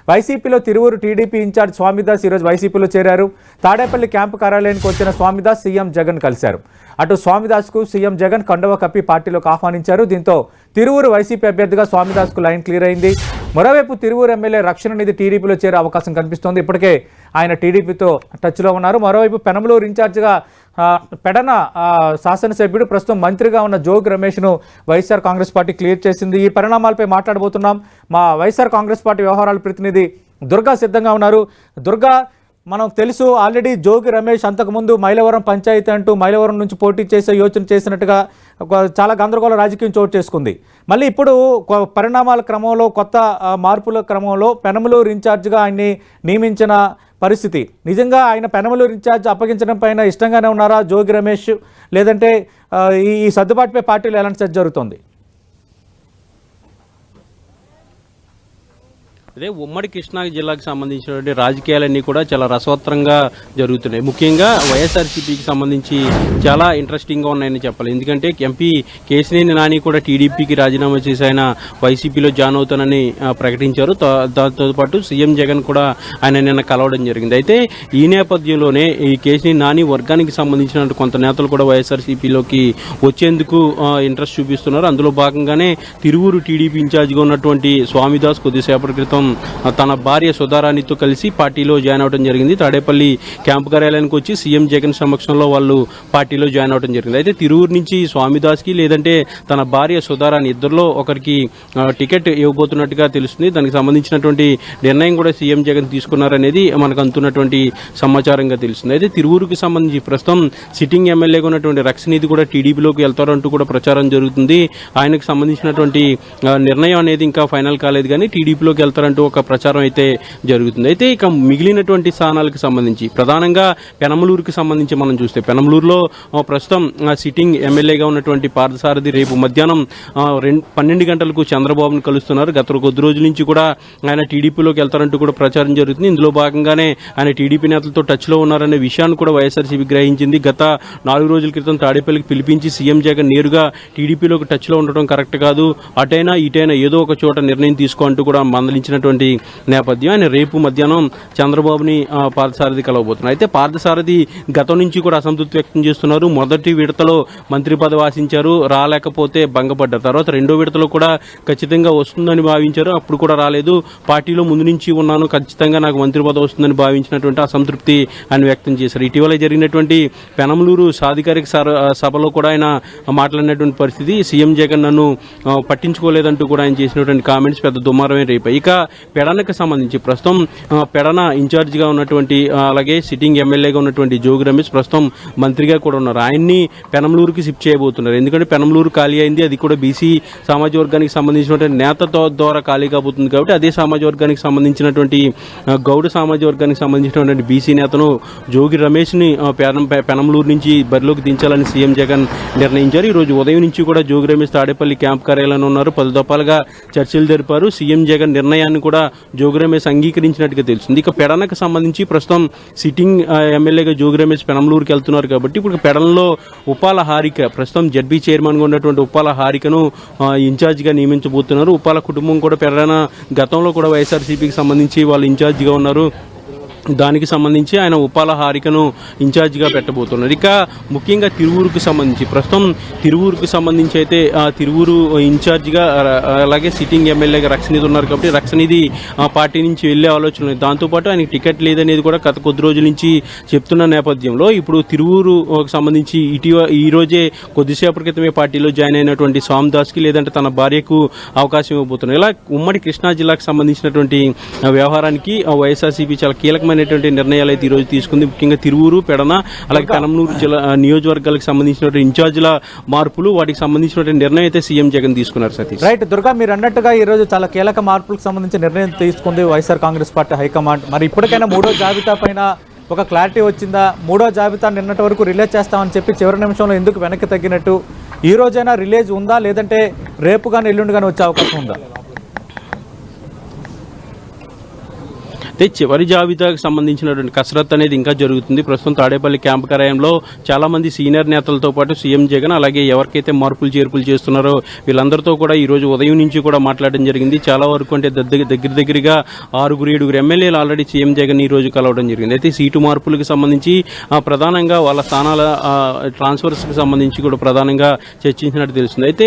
వైసీపీలో Tiruvuru TDP incharge Swamidas ఈరోజు వైసీపీలో చేరారు. తాడేపల్లి క్యాంపు కార్యాలయానికి వచ్చిన స్వామిదాస్ సీఎం జగన్ కలిశారు. అటు స్వామిదాస్కు సీఎం జగన్ కండువ కప్పి పార్టీలోకి ఆహ్వానించారు. దీంతో తిరువూరు వైసీపీ అభ్యర్థిగా స్వామిదాస్కు లైన్ క్లియర్ అయింది. మరోవైపు తిరువూరు ఎమ్మెల్యే రక్షణ నిధి టీడీపీలో చేరే అవకాశం కనిపిస్తోంది. ఇప్పటికే ఆయన టీడీపీతో టచ్లో ఉన్నారు. మరోవైపు పెనమలూరు ఇన్ఛార్జిగా పెడన శాసనసభ్యుడు ప్రస్తుతం మంత్రిగా ఉన్న జోగి రమేష్ను వైఎస్ఆర్ కాంగ్రెస్ పార్టీ క్లియర్ చేసింది. ఈ పరిణామాలపై మాట్లాడబోతున్నాం. మా వైఎస్ఆర్ కాంగ్రెస్ పార్టీ వ్యవహారాల ప్రతినిధి దుర్గా సిద్ధంగా ఉన్నారు. దుర్గా, మనకు తెలుసు ఆల్రెడీ జోగి రమేష్ అంతకుముందు మైలవరం పంచాయతీ అంటూ మైలవరం నుంచి పోటీ చేసే యోచన చేసినట్టుగా చాలా గందరగోళ రాజకీయం చోటు చేసుకుంది. మళ్ళీ ఇప్పుడు పరిణామాల క్రమంలో, కొత్త మార్పుల క్రమంలో పెనమలూరు ఇన్ఛార్జిగా ఆయన్ని నియమించిన పరిస్థితి. నిజంగా ఆయన పెనమలూరు ఇన్ఛార్జ్ అప్పగించడం పైన ఇష్టంగానే ఉన్నారా జోగి రమేష్, లేదంటే ఈ సర్దుబాటుపై పార్టీలో ఎలాంటి చర్చ జరుగుతోంది? అదే ఉమ్మడి కృష్ణా జిల్లాకు సంబంధించినటువంటి రాజకీయాలన్నీ కూడా చాలా రసవత్తరంగా జరుగుతున్నాయి. ముఖ్యంగా వైఎస్ఆర్సీపీకి సంబంధించి చాలా ఇంట్రెస్టింగ్గా ఉన్నాయని చెప్పాలి. ఎందుకంటే ఎంపీ కేశినేని నాని కూడా టీడీపీకి రాజీనామా చేసి ఆయన వైసీపీలో జాయిన్ అవుతానని ప్రకటించారు. దాంతో పాటు సీఎం జగన్ కూడా ఆయన నిన్న కలవడం జరిగింది. అయితే ఈ నేపథ్యంలోనే ఈ కేశినేని నాని వర్గానికి సంబంధించిన కొంత నేతలు కూడా వైఎస్ఆర్సీపీలోకి వచ్చేందుకు ఇంట్రెస్ట్ చూపిస్తున్నారు. అందులో భాగంగానే తిరువూరు టీడీపీ ఇన్ఛార్జిగా ఉన్నటువంటి స్వామిదాస్ కొద్దిసేపటి క్రితం తన భార్య సుధారాణితో కలిసి పార్టీలో జాయిన్ అవడం జరిగింది. తాడేపల్లి క్యాంపు కార్యాలయానికి వచ్చి సీఎం జగన్ సమక్షంలో వాళ్ళు పార్టీలో జాయిన్ అవడం జరిగింది. అయితే తిరువూరు నుంచి స్వామిదాస్కి లేదంటే తన భార్య సుధారాణి ఇద్దరిలో ఒకరికి టికెట్ ఇవ్వబోతున్నట్టుగా తెలుస్తుంది. దానికి సంబంధించినటువంటి నిర్ణయం కూడా సీఎం జగన్ తీసుకున్నారనేది మనకు అందుతున్నటువంటి సమాచారంగా తెలుస్తుంది. అయితే తిరువూరుకి సంబంధించి ప్రస్తుతం సిట్టింగ్ ఎమ్మెల్యేగా ఉన్నటువంటి రక్షణనిధి కూడా టీడీపీలోకి వెళ్తారంటూ కూడా ప్రచారం జరుగుతుంది. ఆయనకు సంబంధించినటువంటి నిర్ణయం అనేది ఇంకా ఫైనల్ కాలేదు, కానీ టీడీపీలోకి వెళ్తారంటూ ఒక ప్రచారం అయితే జరుగుతుంది. అయితే ఇక మిగిలినటువంటి స్థానాలకు సంబంధించి ప్రధానంగా పెనమలూరుకి సంబంధించి మనం చూస్తే పెనమలూరులో ప్రస్తుతం సిట్టింగ్ ఎమ్మెల్యేగా ఉన్నటువంటి పార్థసారథి రేపు మధ్యాహ్నం 12 గంటలకు చంద్రబాబును కలుస్తున్నారు. గత కొద్ది రోజుల నుంచి కూడా ఆయన టీడీపీలోకి వెళ్తారంటూ కూడా ప్రచారం జరుగుతుంది. ఇందులో భాగంగానే ఆయన టీడీపీ నేతలతో టచ్లో ఉన్నారనే విషయాన్ని కూడా వైఎస్ఆర్సీపీ గ్రహించింది. గత 4 రోజుల క్రితం తాడేపల్లికి పిలిపించి సీఎం జగన్ నేరుగా టీడీపీలోకి టచ్లో ఉండటం కరెక్ట్ కాదు, అటైనా ఇటైనా ఏదో ఒక చోట నిర్ణయం తీసుకో అంటూ కూడా మందలించినటువంటి నేపథ్యం. ఆయన రేపు మధ్యాహ్నం చంద్రబాబుని పార్థసారథి కలవబోతున్నారు. అయితే పార్థసారథి గతం నుంచి కూడా అసంతృప్తి వ్యక్తం చేస్తున్నారు. మొదటి విడతలో మంత్రి పదవి ఆశించారు, రాలేకపోతే భంగపడ్డారు. తర్వాత రెండో విడతలో కూడా ఖచ్చితంగా వస్తుందని భావించారు, అప్పుడు కూడా రాలేదు. పార్టీలో ముందు నుంచి ఉన్నాను, ఖచ్చితంగా నాకు మంత్రి పదవి వస్తుందని భావించినటువంటి అసంతృప్తి ఆయన వ్యక్తం చేశారు. ఇటీవల జరిగినటువంటి పెనమలూరు సాధికారిక సభలో కూడా ఆయన మాట్లాడినటువంటి పరిస్థితి, సీఎం జగన్ నన్ను పట్టించుకోలేదంటూ కూడా ఆయన చేసినటువంటి కామెంట్స్ పెద్ద దుమారమే రేపాయి. ఇక పెడనకు సంబంధించి ప్రస్తుతం పెడన ఇన్ఛార్జిగా ఉన్నటువంటి అలాగే సిట్టింగ్ ఎమ్మెల్యేగా ఉన్నటువంటి జోగి రమేష్ ప్రస్తుతం మంత్రిగా కూడా ఉన్నారు. ఆయన్ని పెనమలూరుకి షిఫ్ట్ చేయబోతున్నారు. ఎందుకంటే పెనమలూరు ఖాళీ అయింది, అది కూడా బీసీ సామాజిక వర్గానికి సంబంధించినటువంటి నేతతో ద్వారా ఖాళీ కాబోతుంది. కాబట్టి అదే సామాజిక వర్గానికి సంబంధించినటువంటి గౌడ సామాజిక వర్గానికి సంబంధించినటువంటి బీసీ నేతను జోగి రమేష్ని పెనమలూరు నుంచి బరిలోకి దించాలని సీఎం జగన్ నిర్ణయించారు. ఈ రోజు ఉదయం నుంచి కూడా జోగి రమేష్ తాడేపల్లి క్యాంప్ కార్యాలయంలో ఉన్నారు. 10 దఫాలుగా చర్చలు జరిపారు. సీఎం జగన్ నిర్ణయాన్ని కూడా జోగి రమేష్ అంగీకరించినట్టుగా తెలుస్తుంది. ఇక పెడనకు సంబంధించి ప్రస్తుతం సిట్టింగ్ ఎమ్మెల్యేగా జోగి రమేష్ పెనమలూరుకి వెళ్తున్నారు. కాబట్టి ఇప్పుడు పెడనలో ఉప్పాల హారిక ప్రస్తుతం జడ్బీ చైర్మన్గా ఉన్నటువంటి ఉప్పాల హారికను ఇన్ఛార్జిగా నియమించబోతున్నారు. ఉప్పాల కుటుంబం కూడా పెడన గతంలో కూడా వైఎస్ఆర్సీపీకి సంబంధించి వాళ్ళు ఇన్ఛార్జిగా ఉన్నారు. దానికి సంబంధించి ఆయన ఉప్పాల హారికను ఇన్ఛార్జిగా పెట్టబోతున్నారు. ఇక ముఖ్యంగా తిరువూరుకు సంబంధించి ప్రస్తుతం తిరువూరుకు సంబంధించి అయితే తిరువూరు ఇన్ఛార్జిగా అలాగే సిట్టింగ్ ఎమ్మెల్యేగా రక్షణనిధి ఉన్నారు. కాబట్టి రక్షణనిధి పార్టీ నుంచి వెళ్లే ఆలోచన లేదు. దాంతోపాటు ఆయనకి టికెట్ లేదనేది కూడా గత కొద్ది రోజుల నుంచి చెప్తున్న నేపథ్యంలో ఇప్పుడు తిరువూరుకు సంబంధించి ఈ రోజే కొద్దిసేపటి క్రితమే పార్టీలో జాయిన్ అయినటువంటి స్వామిదాస్కి లేదంటే తన భార్యకు అవకాశం ఇవ్వబోతున్నారు. ఇలా ఉమ్మడి కృష్ణా జిల్లాకు సంబంధించినటువంటి వ్యవహారానికి వైఎస్ఆర్సీపీ చాలా కీలకమైన నిర్ణయాలు అయితే ఈ రోజు తీసుకుంది. ముఖ్యంగా తిరువూరు, పెడన అలాగే పెనమలూరు జిల్లా నియోజకవర్గాలకు సంబంధించిన ఇన్ఛార్జీల మార్పులు, వాటికి సంబంధించిన నిర్ణయం అయితే సీఎం జగన్ తీసుకున్నారు. సతీష్, రైట్. దుర్గా, మీరు అన్నట్టుగా ఈ రోజు చాలా కీలక మార్పులకు సంబంధించి నిర్ణయం తీసుకుంది వైఎస్ఆర్ కాంగ్రెస్ పార్టీ హైకమాండ్. మరి ఇప్పటికైనా 3వ జాబితా పైన ఒక క్లారిటీ వచ్చిందా? 3వ జాబితా నిన్నటి వరకు రిలీజ్ చేస్తామని చెప్పి చివరి నిమిషంలో ఎందుకు వెనక్కి తగ్గినట్టు? ఈ రోజైనా రిలీజ్ ఉందా, లేదంటే రేపు కానీ ఎల్లుండి కానీ వచ్చే అవకాశం ఉందా? అయితే చివరి జాబితాకు సంబంధించినటువంటి కసరత్తు అనేది ఇంకా జరుగుతుంది. ప్రస్తుతం తాడేపల్లి క్యాంపు కార్యాలయంలో చాలా మంది సీనియర్ నేతలతో పాటు సీఎం జగన్ అలాగే ఎవరికైతే మార్పులు చేర్పులు చేస్తున్నారో వీళ్ళందరితో కూడా ఈ రోజు ఉదయం నుంచి కూడా మాట్లాడడం జరిగింది. చాలా వరకు అంటే దగ్గరగా 6-7 ఎమ్మెల్యేలు ఆల్రెడీ సీఎం జగన్ ఈ రోజు కలవడం జరిగింది. అయితే సీటు మార్పులకు సంబంధించి ప్రధానంగా వాళ్ళ స్థానాల ట్రాన్స్ఫర్స్ కి సంబంధించి కూడా ప్రధానంగా చర్చించినట్టు తెలుస్తుంది. అయితే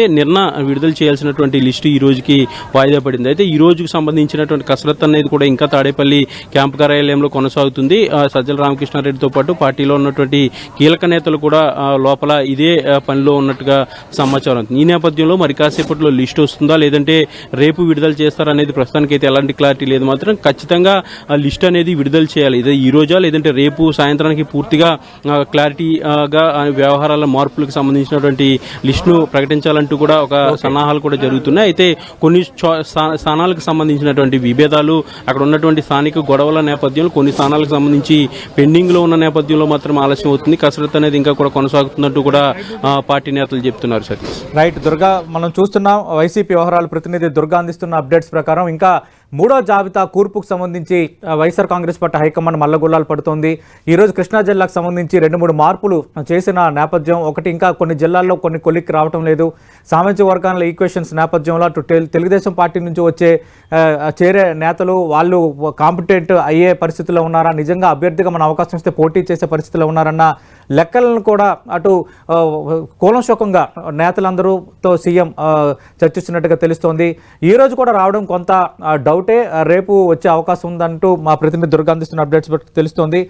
విడుదల చేయాల్సినటువంటి లిస్టు ఈ రోజుకి వాయిదా పడింది. అయితే ఈ రోజుకు సంబంధించినటువంటి కసరత్తు అనేది కూడా ఇంకా తాడేపల్లి క్యాంపు కార్యాలయంలో కొనసాగుతుంది. సజ్జల రామకృష్ణారెడ్డితో పాటు పార్టీలో ఉన్నటువంటి కీలక నేతలు కూడా లోపల ఇదే పనిలో ఉన్నట్టుగా సమాచారం. ఈ నేపథ్యంలో మరి కాసేపట్లో లిస్టు వస్తుందా లేదంటే రేపు విడుదల చేస్తారనేది ప్రస్తుతానికి అయితే ఎలాంటి క్లారిటీ లేదు. మాత్రం ఖచ్చితంగా ఆ లిస్ట్ అనేది విడుదల చేయాలి. ఇదే ఈ రోజా లేదంటే రేపు సాయంత్రానికి పూర్తిగా క్లారిటీగా వ్యవహారాల మార్పులకు సంబంధించినటువంటి లిస్టును ప్రకటించాలంటూ కూడా ఒక సన్నాహాలు కూడా జరుగుతున్నాయి. అయితే కొన్ని స్థానాలకు సంబంధించినటువంటి విభేదాలు అక్కడ ఉన్నటువంటి స్థానిక గొడవల నేపథ్యంలో కొన్ని స్థానాలకు సంబంధించి పెండింగ్ లో ఉన్న నేపథ్యంలో మాత్రం ఆలస్యం అవుతుంది. కసరత్తు అనేది ఇంకా కూడా కొనసాగుతున్నట్టు కూడా పార్టీ నేతలు చెప్తున్నారు. సార్ రైట్ దుర్గా, మనం చూస్తున్నాం వైసీపీ వ్యవహారాల ప్రతినిధి దుర్గా అందిస్తున్న అప్డేట్స్ ప్రకారం ఇంకా 3వ జాబితా కూర్పుకు సంబంధించి వైఎస్ఆర్ కాంగ్రెస్ పార్టీ హైకమాండ్ మల్లగుల్లాలు పడుతోంది. ఈరోజు కృష్ణా జిల్లాకు సంబంధించి 2-3 మార్పులు చేసిన నేపథ్యం, ఒకటి ఇంకా కొన్ని జిల్లాల్లో కొన్ని కొలిక్కి రావటం లేదు. సామాజిక వర్గాల ఈక్వేషన్స్ నేపథ్యంలో అటు తెలుగుదేశం పార్టీ నుంచి వచ్చే చేరే నేతలు వాళ్ళు కాంపిటెంట్ అయ్యే పరిస్థితిలో ఉన్నారా, నిజంగా అభ్యర్థిగా మన అవకాశం ఇస్తే పోటీ చేసే పరిస్థితిలో ఉన్నారన్న లెక్కలను కూడా అటు కూలంశోకంగా నేతలందరూతో సీఎం చర్చిస్తున్నట్టుగా తెలుస్తోంది. ఈ రోజు కూడా రావడం కొంత డౌటే, రేపు వచ్చే అవకాశం ఉందంటూ మా ప్రతినిధి దుర్గా అందిస్తున్న అప్డేట్స్ తెలుస్తోంది.